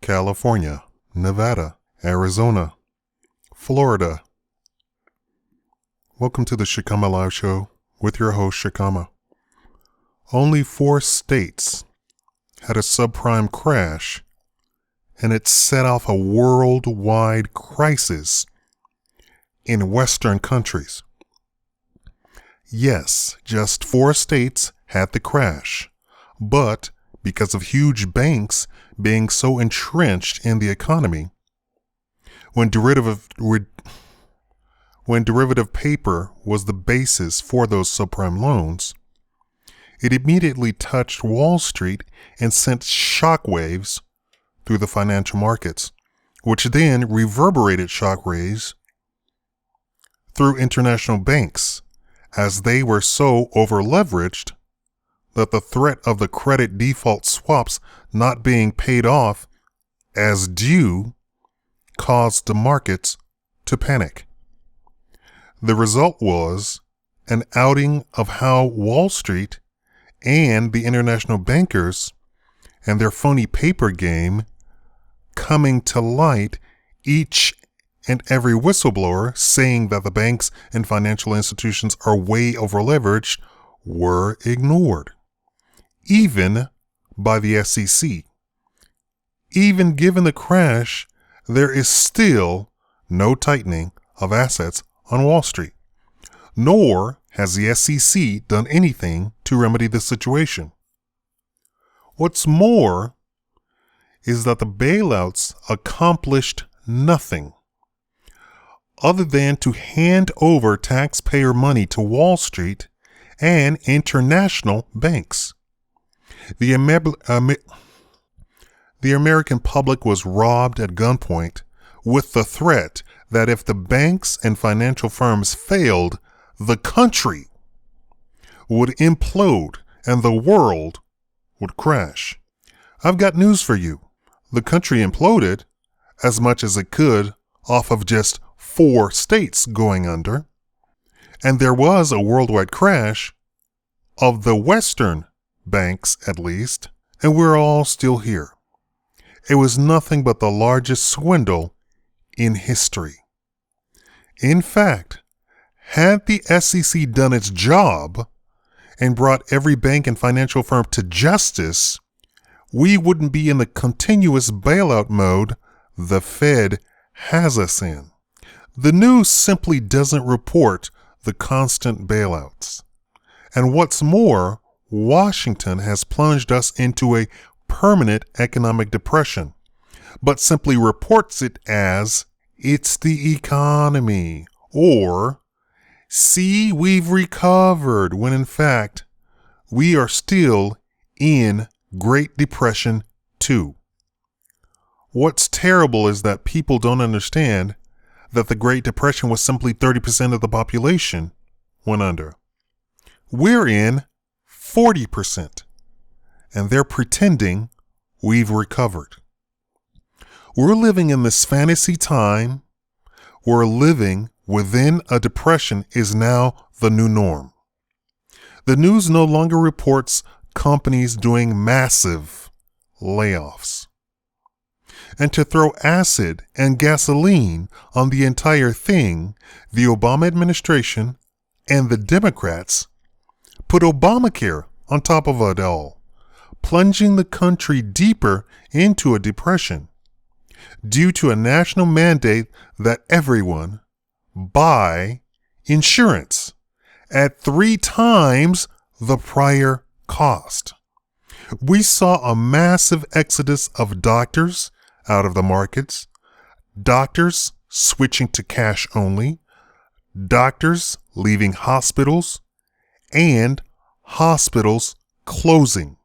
California, Nevada, Arizona, Florida. Welcome to the Shakaama Live Show with your host, Shakaama. Only 4 states had a subprime crash, and it set off a worldwide crisis in Western countries. Yes, just 4 states had the crash, but because of huge banks being so entrenched in the economy, when derivative paper was the basis for those subprime loans, it immediately touched Wall Street and sent shockwaves through the financial markets, which then reverberated shockwaves through international banks, as they were so over-leveraged that the threat of the credit default swaps not being paid off as due caused the markets to panic. The result was an outing of how Wall Street and the international bankers and their phony paper game coming to light, each and every whistleblower saying that the banks and financial institutions are way over-leveraged were ignored, even by the SEC. Even given the crash, there is still no tightening of assets on Wall Street, nor has the SEC done anything to remedy the situation. What's more is that the bailouts accomplished nothing other than to hand over taxpayer money to Wall Street and international banks. The American public was robbed at gunpoint with the threat that if the banks and financial firms failed, the country would implode and the world would crash. I've got news for you. The country imploded as much as it could off of just 4 states going under, and there was a worldwide crash of the Western banks at least, and we're all still here. It was nothing but the largest swindle in history. In fact, had the SEC done its job and brought every bank and financial firm to justice, we wouldn't be in the continuous bailout mode the Fed has us in. The news simply doesn't report the constant bailouts. And what's more, Washington has plunged us into a permanent economic depression, but simply reports it as it's the economy, or see, we've recovered, when in fact, we are still in Great Depression 2. What's terrible is that people don't understand that the Great Depression was simply 30% of the population went under. We're in 40%, and they're pretending we've recovered. We're living in this fantasy time where living within a depression is now the new norm. The news no longer reports companies doing massive layoffs. And to throw acid and gasoline on the entire thing, the Obama administration and the Democrats put Obamacare on top of it all, plunging the country deeper into a depression due to a national mandate that everyone buy insurance at 3 times the prior cost. We saw a massive exodus of doctors out of the markets, doctors switching to cash only, doctors leaving hospitals, and hospitals closing.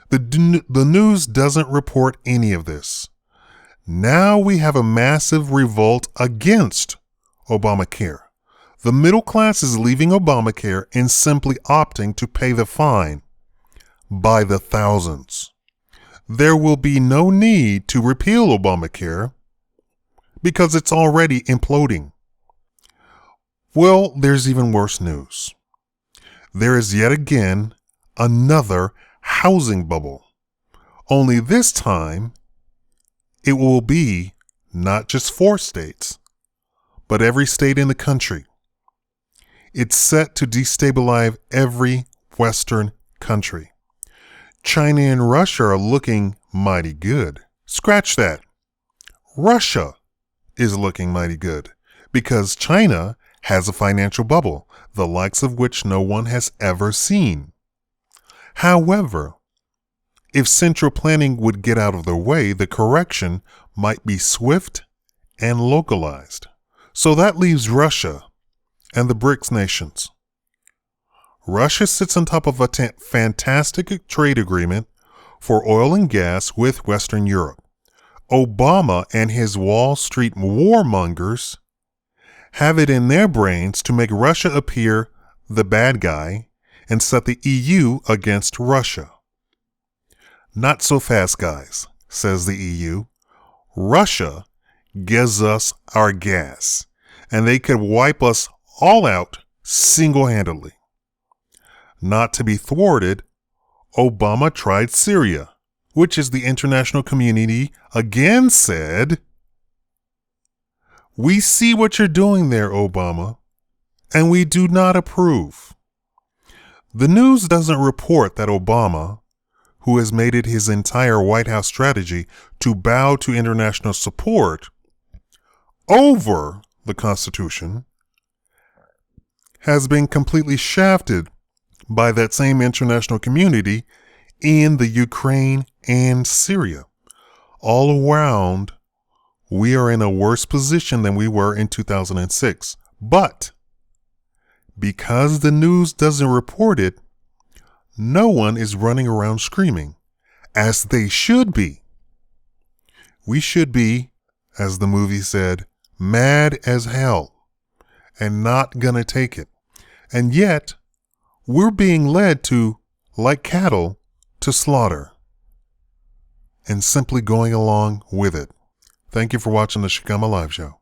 The news doesn't report any of this. Now we have a massive revolt against Obamacare. The middle class is leaving Obamacare and simply opting to pay the fine by the thousands. There will be no need to repeal Obamacare because it's already imploding. Well, there's even worse news. There is yet again another housing bubble, only this time it will be not just 4 states, but every state in the country. It's set to destabilize every Western country. China and Russia are looking mighty good. Scratch that. Russia is looking mighty good because China has a financial bubble, the likes of which no one has ever seen. However, if central planning would get out of the way, the correction might be swift and localized. So that leaves Russia and the BRICS nations. Russia sits on top of a fantastic trade agreement for oil and gas with Western Europe. Obama and his Wall Street warmongers have it in their brains to make Russia appear the bad guy and set the EU against Russia. Not so fast, guys, says the EU. Russia gives us our gas, and they could wipe us all out single-handedly. Not to be thwarted, Obama tried Syria, which is the international community again said, "We see what you're doing there, Obama, and we do not approve." The news doesn't report that Obama, who has made it his entire White House strategy to bow to international support over the Constitution, has been completely shafted by that same international community in the Ukraine and Syria. All around, we are in a worse position than we were in 2006. But because the news doesn't report it, no one is running around screaming, as they should be. We should be, as the movie said, mad as hell and not gonna take it. And yet, we're being led to, like cattle, to slaughter and simply going along with it. Thank you for watching the Shakaama Live Show.